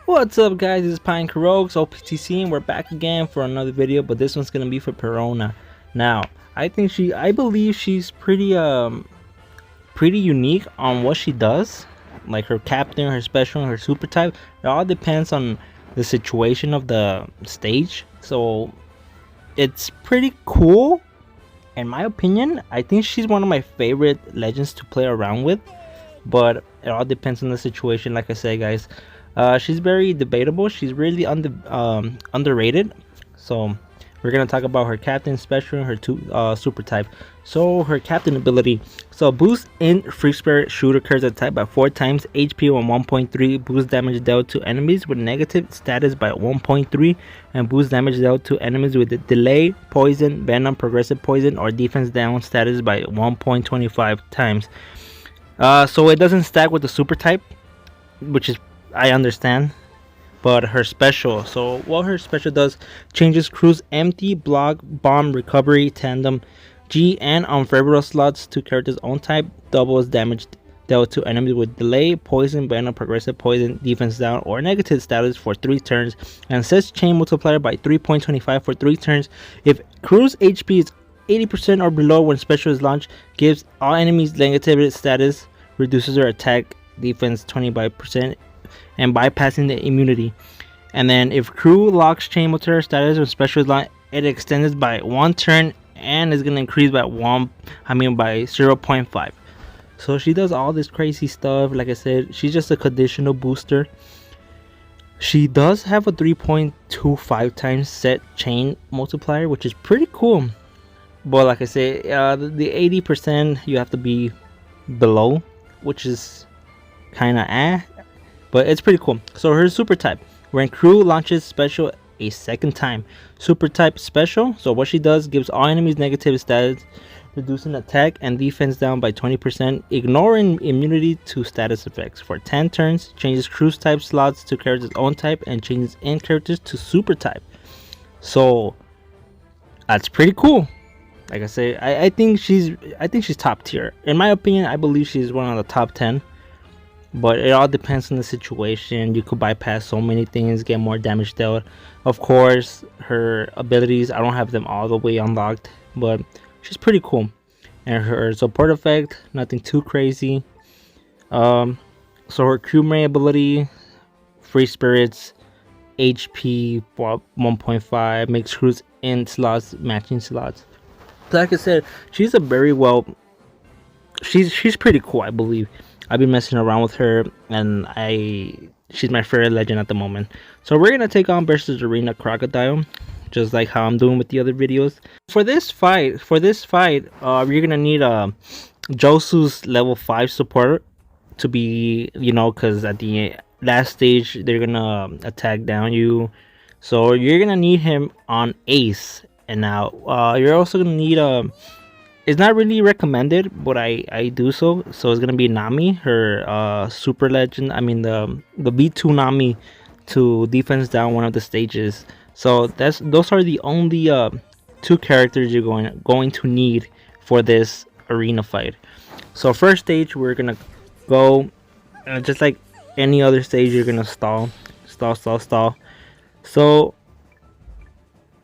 What's up, guys? This is Pine Carogues, OPTC, and we're back again for another video, but this one's gonna be for Perona. Now, I believe she's pretty unique on what she does, like her captain, her special, and her super type. It all depends on the situation of the stage, so it's pretty cool. In my opinion, I think she's one of my favorite legends to play around with, but it all depends on the situation. Like I said, guys, she's very debatable. She's really underrated. So we're gonna talk about her captain special and her super type. So her captain ability. So boost in free spirit shoot occurs at type by 4 times, HP on 1.3, boost damage dealt to enemies with negative status by 1.3, and boost damage dealt to enemies with delay, poison, venom, progressive poison, or defense down status by 1.25 times. So it doesn't stack with the super type, which is, I understand, but her special. So what her special does: changes crew's empty, block, bomb, recovery, tandem, G, and unfavorable slots to character's own type. Doubles damage dealt to enemies with delay, poison, venom, progressive poison, defense down, or negative status for 3 turns, and sets chain multiplier by 3.25 for 3 turns. If crew's HP is 80% or below when special is launched, gives all enemies negative status, reduces their attack defense 25%, and bypassing the immunity. And then if crew locks chain multiplier status when special is launched, it extends by 1 turn and is gonna increase by 0.5. So she does all this crazy stuff. Like I said, she's just a conditional booster. She does have a 3.25 times set chain multiplier, which is pretty cool. But like I say, the 80% you have to be below, which is kind of but it's pretty cool. So her super type: when crew launches special a second time, super type special. So what she does: gives all enemies negative status, reducing attack and defense down by 20%, ignoring immunity to status effects for 10 turns, changes crew's type slots to character's own type, and changes in characters to super type. So that's pretty cool. Like I say, I think she's top tier. In my opinion, I believe she's one of the top 10. But it all depends on the situation. You could bypass so many things, get more damage dealt. Of course, her abilities, I don't have them all the way unlocked, but she's pretty cool. And her support effect, nothing too crazy. So her crewmate ability: free spirits, HP 1.5, makes crews in slots matching slots. Like I said, she's a very well. She's pretty cool, I believe. I've been messing around with her, and she's my favorite legend at the moment. So we're gonna take on versus Arena Crocodile, just like how I'm doing with the other videos. For this fight, you're gonna need Josu's level 5 support to be, because at the last stage they're gonna attack down you. So you're gonna need him on Ace, and now you're also gonna need it's not really recommended, but I do so. So it's gonna be Nami, her super legend. I mean the V2 Nami to defense down one of the stages. So those are the only 2 characters you're going to need for this arena fight. So first stage, we're gonna go just like any other stage. You're gonna stall. So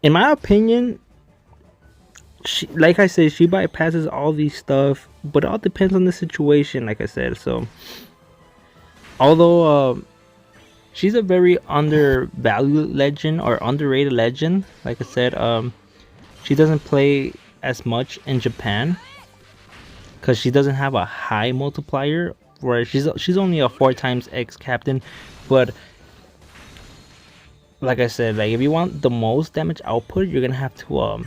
in my opinion, like I said, she bypasses all these stuff, but it all depends on the situation, like I said. So although she's a very undervalued legend or underrated legend, like I said, she doesn't play as much in Japan because she doesn't have a high multiplier, where she's only a 4 times X captain. But like I said, like if you want the most damage output, you're gonna have to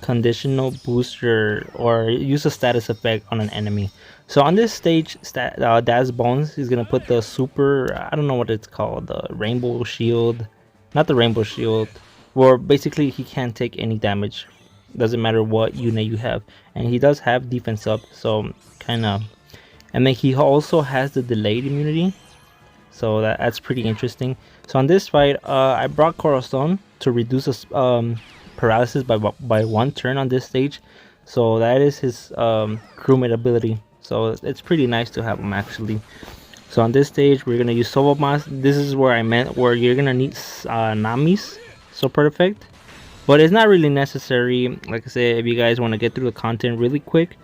conditional booster or use a status effect on an enemy. So on this stage, Daz Bones is gonna put the super, I don't know what it's called, the rainbow shield, not the rainbow shield, where basically he can't take any damage, doesn't matter what unit you have, and he does have defense up, so kind of. And then he also has the delayed immunity, so that's pretty interesting. So on this fight, I brought Corazon to reduce paralysis by 1 turn on this stage. So that is his crewmate ability. So it's pretty nice to have him, actually. So on this stage, we're gonna use Solo Mask. This is where I meant where you're gonna need Nami's support effect, but it's not really necessary. Like I said, if you guys want to get through the content really quick,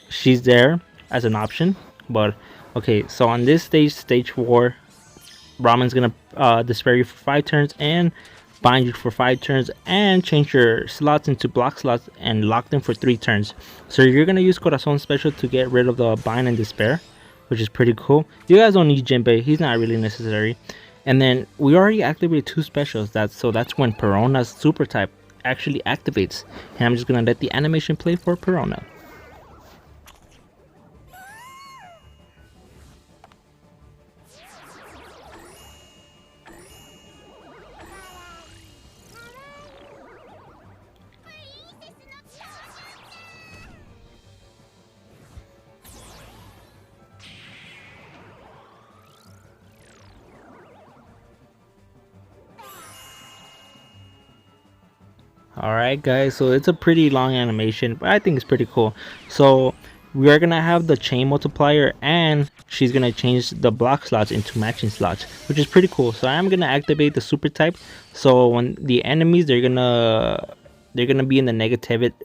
she's there as an option. But okay, so on this stage, stage 4, Ramen's gonna despair you for 5 turns and bind you for 5 turns and change your slots into block slots and lock them for 3 turns. So you're gonna use Corazon special to get rid of the bind and despair, which is pretty cool. You guys don't need Jinbei, he's not really necessary. And then we already activated 2 specials. That's when Perona's super type actually activates. And I'm just gonna let the animation play for Perona. Alright guys, so it's a pretty long animation, but I think it's pretty cool. So we are gonna have the chain multiplier and she's gonna change the block slots into matching slots, which is pretty cool. So I'm gonna activate the super type, so when the enemies they're gonna be in the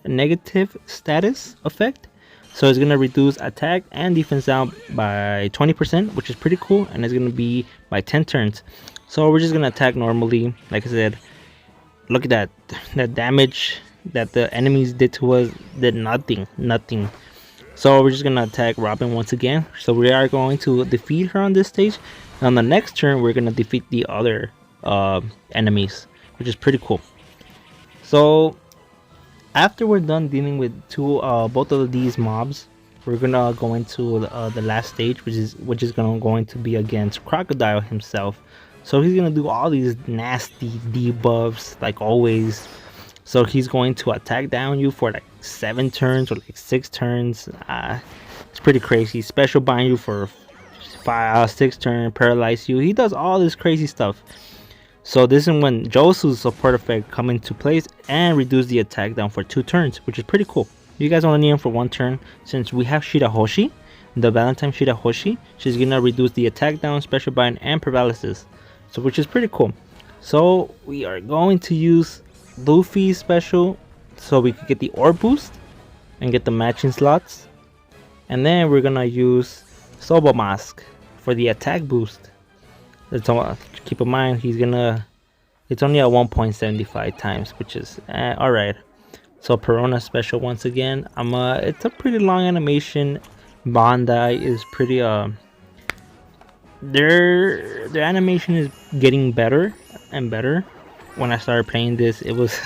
negative status effect. So it's gonna reduce attack and defense down by 20%, which is pretty cool, and it's gonna be by 10 turns. So we're just gonna attack normally. Like I said, look at that damage that the enemies did to us did nothing. So we're just gonna attack Robin once again. So we are going to defeat her on this stage, and on the next turn we're gonna defeat the other enemies, which is pretty cool. So after we're done dealing with both of these mobs, we're gonna go into the last stage, which is going to be against Crocodile himself. So he's gonna do all these nasty debuffs like always. So he's going to attack down you for like 7 turns or like 6 turns. It's pretty crazy. Special bind you for 6 turns, paralyze you. He does all this crazy stuff. So this is when Josu's support effect come into place and reduce the attack down for 2 turns, which is pretty cool. You guys only need him for 1 turn, since we have Shirahoshi, the Valentine Shirahoshi. She's gonna reduce the attack down, special bind, and paralysis. So which is pretty cool. So we are going to use Luffy's special so we could get the orb boost and get the matching slots. And then we're gonna use Sobo Mask for the attack boost. Let's keep in mind it's only at 1.75 times, which is alright. So Perona special once again. It's a pretty long animation. Bandai is pretty their animation is getting better and better. When I started playing this, it was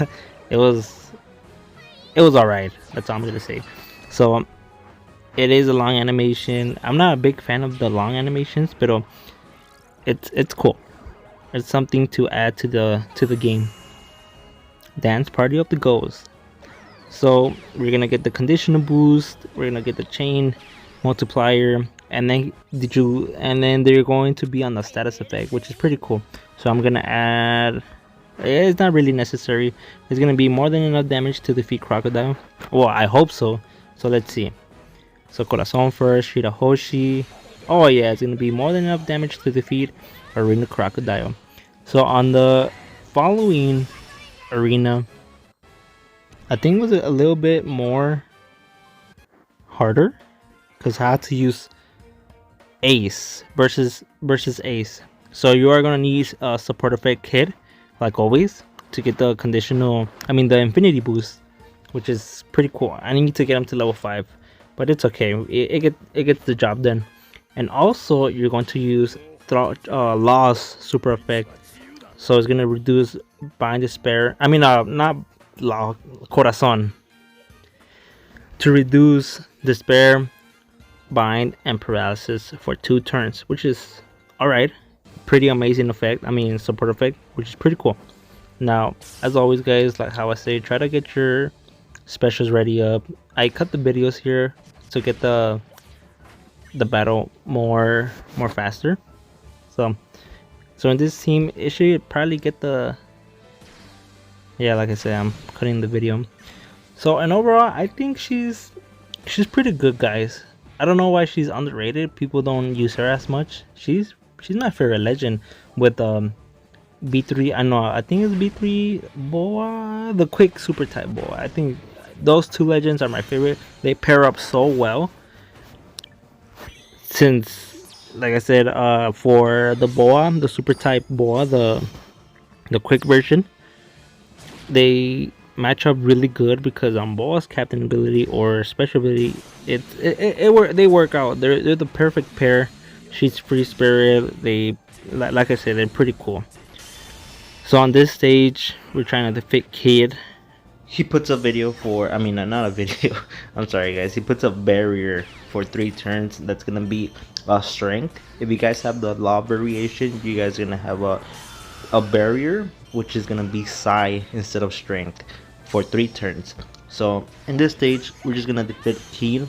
alright. That's all I'm gonna say. So it is a long animation. I'm not a big fan of the long animations, but it's cool. It's something to add to the game. Dance Party of the Ghost. So we're gonna get the conditional boost. We're gonna get the chain multiplier, and then they're going to be on the status effect, which is pretty cool. So I'm gonna add. It's not really necessary. It's gonna be more than enough damage to defeat Crocodile. Well, I hope so. So let's see. So Corazon first, Shirahoshi. Oh yeah, it's gonna be more than enough damage to defeat Arena Crocodile. So on the following arena, I think it was a little bit more harder because I had to use Ace versus Ace. So you are gonna need a support effect kit, like always, to get the the infinity boost, which is pretty cool. I need to get him to level 5, but it's okay. It gets the job done. And also you're going to use Law's super effect. So it's gonna reduce bind despair. Not Law, Corazon, to reduce despair, bind, and paralysis for 2 turns, which is alright. Pretty amazing effect. Support effect, which is pretty cool. Now, as always, guys, like how I say, try to get your specials ready up. I cut the videos here to get the battle more faster. So in this team, it should probably get the. Yeah, like I said, I'm cutting the video. So, and overall, I think she's pretty good, guys. I don't know why she's underrated. People don't use her as much. She's my favorite legend with B3. I know, I think it's B3 Boa, the quick super type Boa. I think those two legends are my favorite. They pair up so well. Since, like I said, for the Boa, the super type Boa, the quick version, they match up really good because on Boa's captain ability or special ability, they work out. They're the perfect pair. She's free spirit. They, like I said, they're pretty cool. So on this stage, we're trying to defeat Kid. He puts a video for, I mean, not a video. I'm sorry, guys. He puts a barrier for 3 turns. That's gonna be strength. If you guys have the law variation, you guys are gonna have a barrier, which is gonna be psi instead of strength for 3 turns. So in this stage, we're just gonna defeat Kid.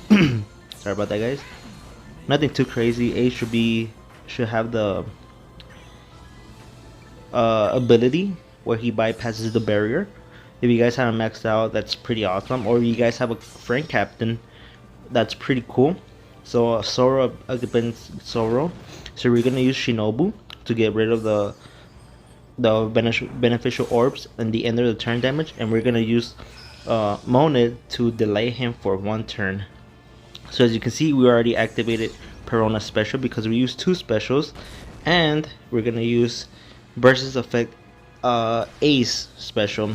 Sorry about that, guys. Nothing too crazy. A should have the ability where he bypasses the barrier. If you guys have him maxed out, that's pretty awesome. Or you guys have a friend captain, that's pretty cool. So Zoro against Zoro. So we're gonna use Shinobu to get rid of the beneficial orbs and the end of the turn damage, and we're gonna use Monid to delay him for 1 turn. So as you can see, we already activated Perona special because we used 2 specials, and we're gonna use Burst's effect Ace special,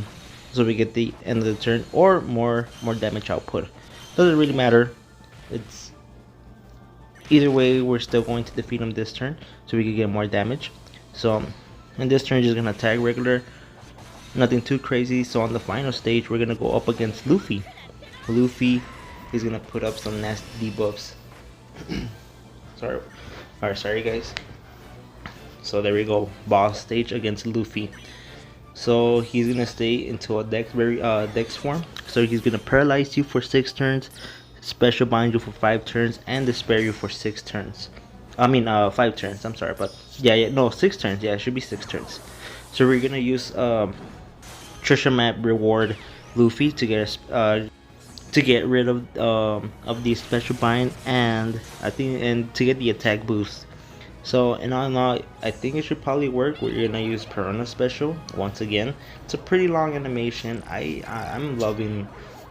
so we get the end of the turn or more damage output. Doesn't really matter. It's either way, we're still going to defeat him this turn, so we can get more damage. So in this turn, just gonna attack regular, nothing too crazy. So on the final stage, we're gonna go up against Luffy. Luffy is gonna put up some nasty debuffs. Sorry guys. So there we go, boss stage against Luffy. So he's gonna stay into a dex form. So he's gonna paralyze you for 6 turns, special bind you for 5 turns, and despair you for 6 turns. I mean 5 turns. I'm sorry, but no, 6 turns. Yeah, it should be 6 turns. So we're gonna use treasure map reward Luffy to get rid of the special bind, and to get the attack boost. So in all, I think it should probably work. We're gonna use Perona special once again. It's a pretty long animation. I'm loving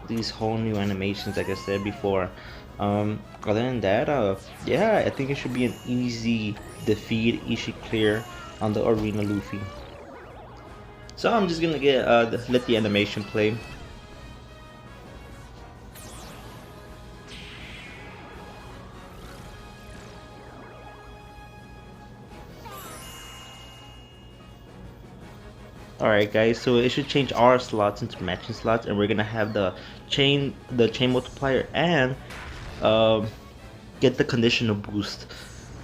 these whole new animations, like I said before. Other than that, yeah, I think it should be an easy defeat, easy clear on the arena Luffy. So I'm just gonna let the animation play. Alright guys, so it should change our slots into matching slots, and we're gonna have the chain multiplier and get the conditional boost.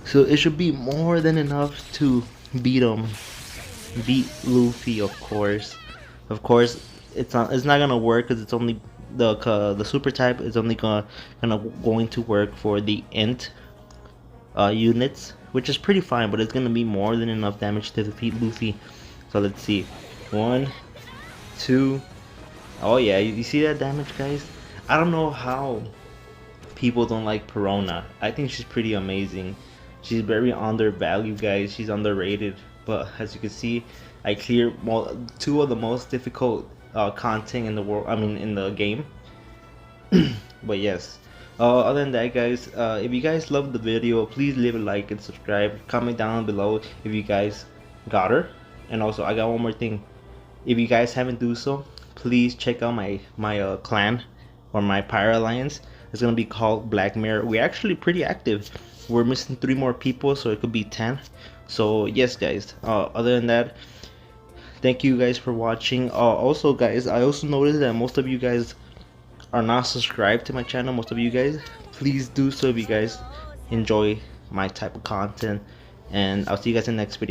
So it should be more than enough to beat Luffy. Of course it's not gonna work because it's only the super type is only going to work for the int units, which is pretty fine, but it's gonna be more than enough damage to defeat Luffy. So let's see. 1, 2. Oh yeah, you see that damage, guys? I don't know how people don't like Perona. I think she's pretty amazing. She's very undervalued, guys. She's underrated. But as you can see, I cleared 2 of the most difficult content in the world. I mean, in the game. But yes. Other than that, guys, if you guys loved the video, please leave a like and subscribe. Comment down below if you guys got her. And also, I got one more thing. If you guys haven't do so, please check out my clan or my Pirate Alliance. It's gonna be called Black Mirror. We're actually pretty active. We're missing 3 more people, so it could be 10. So yes, guys. Other than that, thank you guys for watching. Also, guys, I also noticed that most of you guys are not subscribed to my channel. Most of you guys, please do so if you guys enjoy my type of content. And I'll see you guys in the next video.